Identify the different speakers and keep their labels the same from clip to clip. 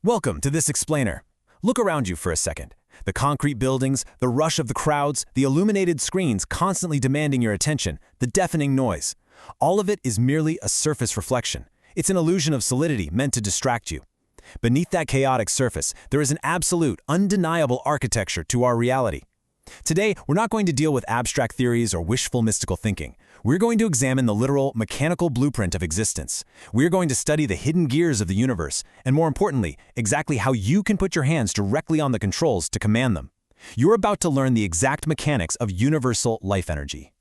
Speaker 1: Welcome to this explainer. Look around you for a second. The concrete buildings, the rush of the crowds, the illuminated screens constantly demanding your attention, the deafening noise. All of it is merely a surface reflection. It's an illusion of solidity meant to distract you. Beneath that chaotic surface, there is an absolute, undeniable architecture to our reality. Today, we're not going to deal with abstract theories or wishful mystical thinking. We're going to examine the literal, mechanical blueprint of existence. We're going to study the hidden gears of the universe, and more importantly, exactly how you can put your hands directly on the controls to command them. You're about to learn the exact mechanics of universal life energy.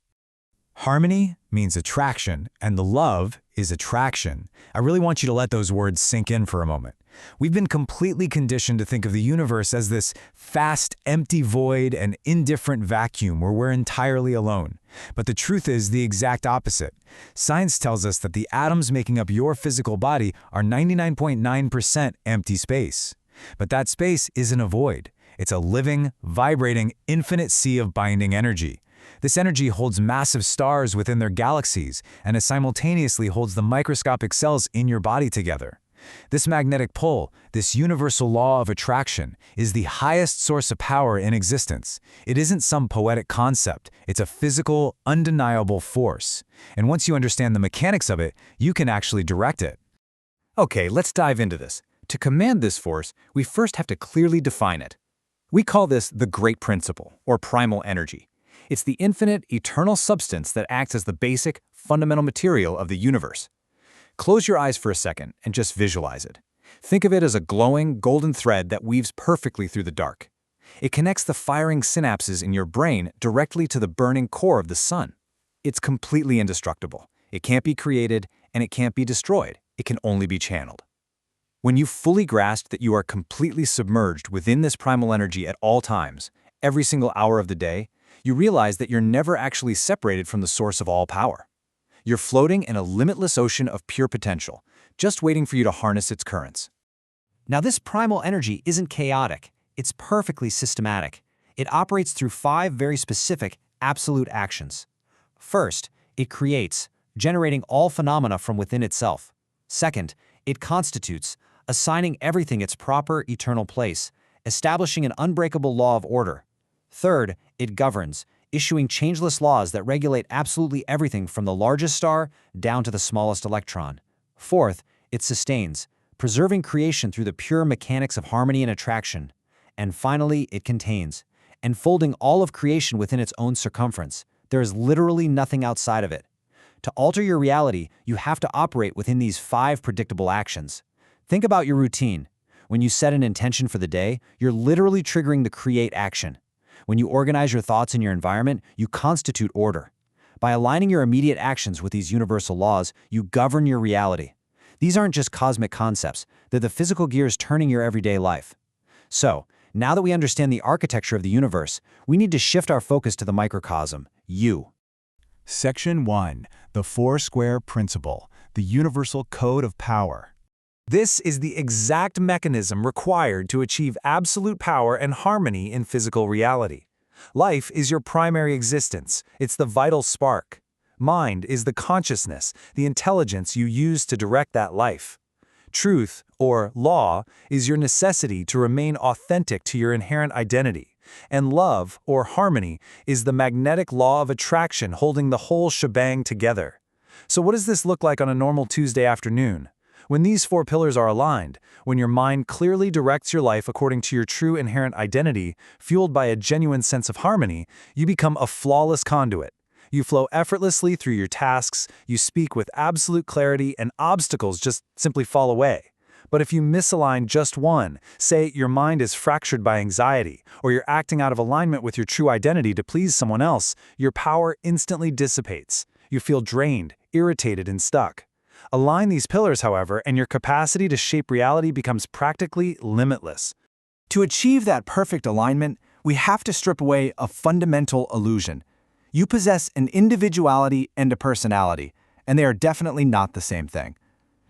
Speaker 2: Harmony means attraction, and the love is attraction. I really want you to let those words sink in for a moment. We've been completely conditioned to think of the universe as this vast, empty void and indifferent vacuum where we're entirely alone. But the truth is the exact opposite. Science tells us that the atoms making up your physical body are 99.9% empty space. But that space isn't a void. It's a living, vibrating, infinite sea of binding energy. This energy holds massive stars within their galaxies, and it simultaneously holds the microscopic cells in your body together. This magnetic pull, this universal law of attraction, is the highest source of power in existence. It isn't some poetic concept, it's a physical, undeniable force. And once you understand the mechanics of it, you can actually direct it.
Speaker 3: Okay, let's dive into this. To command this force, we first have to clearly define it. We call this the great principle, or primal energy. It's the infinite, eternal substance that acts as the basic, fundamental material of the universe. Close your eyes for a second and just visualize it. Think of it as a glowing, golden thread that weaves perfectly through the dark. It connects the firing synapses in your brain directly to the burning core of the sun. It's completely indestructible. It can't be created, and it can't be destroyed. It can only be channeled. When you fully grasp that you are completely submerged within this primal energy at all times, every single hour of the day, you realize that you're never actually separated from the source of all power. You're floating in a limitless ocean of pure potential, just waiting for you to harness its currents.
Speaker 4: Now, this primal energy isn't chaotic. It's perfectly systematic. It operates through 5 very specific, absolute actions. First, it creates, generating all phenomena from within itself. Second, it constitutes, assigning everything its proper, eternal place, establishing an unbreakable law of order. Third, it governs, issuing changeless laws that regulate absolutely everything from the largest star down to the smallest electron. Fourth, it sustains, preserving creation through the pure mechanics of harmony and attraction. And finally, it contains, enfolding all of creation within its own circumference. There is literally nothing outside of it. To alter your reality, you have to operate within these 5 predictable actions. Think about your routine. When you set an intention for the day, you're literally triggering the create action. When you organize your thoughts in your environment, you constitute order. By aligning your immediate actions with these universal laws, you govern your reality. These aren't just cosmic concepts, they're the physical gears turning your everyday life. So, now that we understand the architecture of the universe, we need to shift our focus to the microcosm, you.
Speaker 2: Section 1. The Four-Square Principle, the Universal Code of Power. This is the exact mechanism required to achieve absolute power and harmony in physical reality. Life is your primary existence. It's the vital spark. Mind is the consciousness, the intelligence you use to direct that life. Truth, or law, is your necessity to remain authentic to your inherent identity. And love, or harmony, is the magnetic law of attraction holding the whole shebang together. So what does this look like on a normal Tuesday afternoon? When these 4 pillars are aligned, when your mind clearly directs your life according to your true inherent identity, fueled by a genuine sense of harmony, you become a flawless conduit. You flow effortlessly through your tasks, you speak with absolute clarity, and obstacles just simply fall away. But if you misalign just one, say your mind is fractured by anxiety, or you're acting out of alignment with your true identity to please someone else, your power instantly dissipates. You feel drained, irritated, and stuck. Align these pillars, however, and your capacity to shape reality becomes practically limitless.
Speaker 5: To achieve that perfect alignment, we have to strip away a fundamental illusion. You possess an individuality and a personality, and they are definitely not the same thing.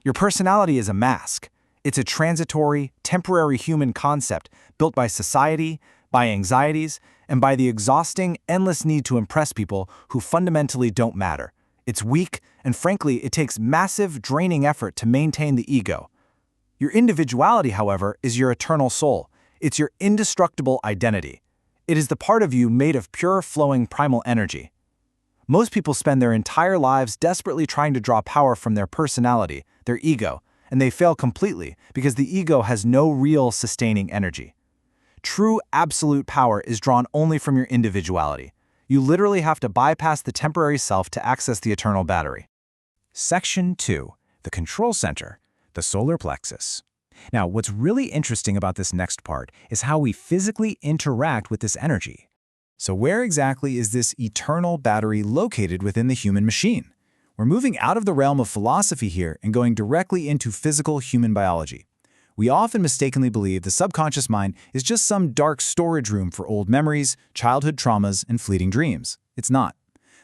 Speaker 5: Your personality is a mask. It's a transitory, temporary human concept built by society, by anxieties, and by the exhausting, endless need to impress people who fundamentally don't matter. It's weak, and frankly, it takes massive, draining effort to maintain the ego. Your individuality, however, is your eternal soul. It's your indestructible identity. It is the part of you made of pure, flowing primal energy. Most people spend their entire lives desperately trying to draw power from their personality, their ego, and they fail completely because the ego has no real sustaining energy. True absolute power is drawn only from your individuality. You literally have to bypass the temporary self to access the eternal battery.
Speaker 2: Section 2. The control center, the solar plexus. Now, what's really interesting about this next part is how we physically interact with this energy. So where exactly is this eternal battery located within the human machine? We're moving out of the realm of philosophy here and going directly into physical human biology. We often mistakenly believe the subconscious mind is just some dark storage room for old memories, childhood traumas, and fleeting dreams. It's not.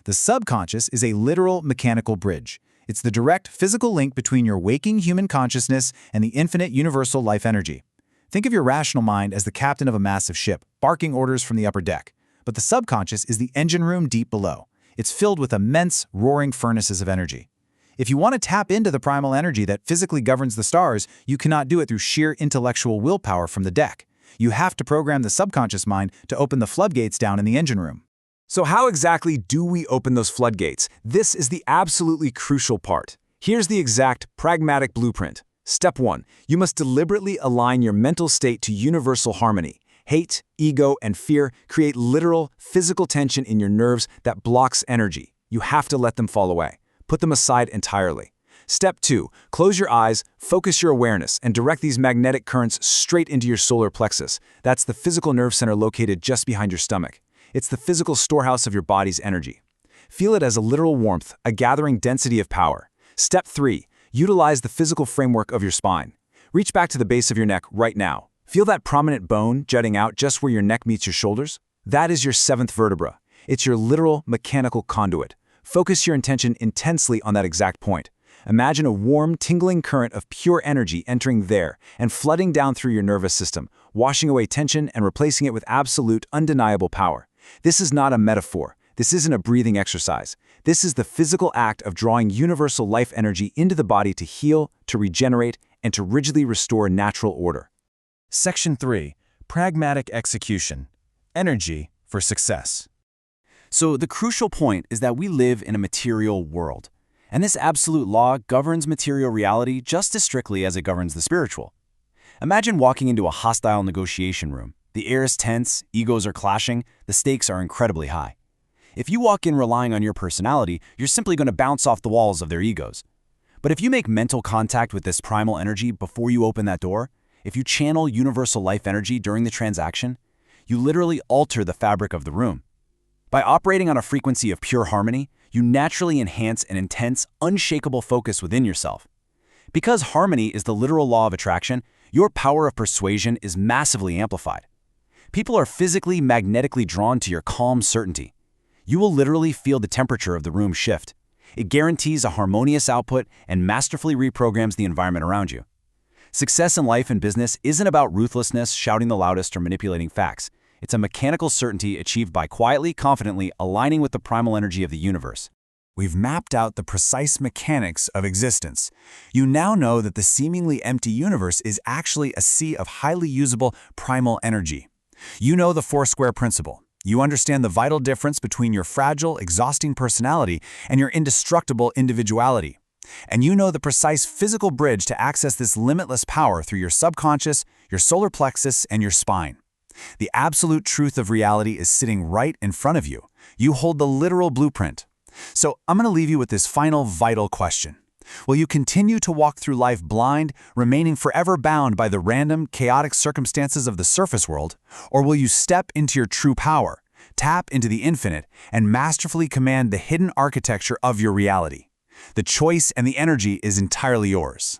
Speaker 2: The subconscious is a literal mechanical bridge. It's the direct physical link between your waking human consciousness and the infinite universal life energy. Think of your rational mind as the captain of a massive ship, barking orders from the upper deck. But the subconscious is the engine room deep below. It's filled with immense, roaring furnaces of energy. If you want to tap into the primal energy that physically governs the stars, you cannot do it through sheer intellectual willpower from the deck. You have to program the subconscious mind to open the floodgates down in the engine room.
Speaker 1: So how exactly do we open those floodgates? This is the absolutely crucial part. Here's the exact pragmatic blueprint. Step 1. You must deliberately align your mental state to universal harmony. Hate, ego, and fear create literal, physical tension in your nerves that blocks energy. You have to let them fall away. Put them aside entirely. Step 2. Close your eyes, focus your awareness, and direct these magnetic currents straight into your solar plexus. That's the physical nerve center located just behind your stomach. It's the physical storehouse of your body's energy. Feel it as a literal warmth, a gathering density of power. Step 3. Utilize the physical framework of your spine. Reach back to the base of your neck right now. Feel that prominent bone jutting out just where your neck meets your shoulders? That is your 7th vertebra. It's your literal mechanical conduit. Focus your intention intensely on that exact point. Imagine a warm, tingling current of pure energy entering there and flooding down through your nervous system, washing away tension and replacing it with absolute, undeniable power. This is not a metaphor. This isn't a breathing exercise. This is the physical act of drawing universal life energy into the body to heal, to regenerate, and to rigidly restore natural order.
Speaker 2: Section 3. Pragmatic execution. Energy for success.
Speaker 1: So the crucial point is that we live in a material world, and this absolute law governs material reality just as strictly as it governs the spiritual. Imagine walking into a hostile negotiation room. The air is tense, egos are clashing, the stakes are incredibly high. If you walk in relying on your personality, you're simply going to bounce off the walls of their egos. But if you make mental contact with this primal energy before you open that door, if you channel universal life energy during the transaction, you literally alter the fabric of the room. By operating on a frequency of pure harmony, you naturally enhance an intense, unshakable focus within yourself. Because harmony is the literal law of attraction, your power of persuasion is massively amplified. People are physically, magnetically drawn to your calm certainty. You will literally feel the temperature of the room shift. It guarantees a harmonious output and masterfully reprograms the environment around you. Success in life and business isn't about ruthlessness, shouting the loudest, or manipulating facts. It's a mechanical certainty achieved by quietly, confidently aligning with the primal energy of the universe.
Speaker 2: We've mapped out the precise mechanics of existence. You now know that the seemingly empty universe is actually a sea of highly usable primal energy. You know the four-square principle. You understand the vital difference between your fragile, exhausting personality and your indestructible individuality. And you know the precise physical bridge to access this limitless power through your subconscious, your solar plexus, and your spine. The absolute truth of reality is sitting right in front of you. You hold the literal blueprint. So I'm going to leave you with this final vital question. Will you continue to walk through life blind, remaining forever bound by the random, chaotic circumstances of the surface world? Or will you step into your true power, tap into the infinite, and masterfully command the hidden architecture of your reality? The choice and the energy is entirely yours.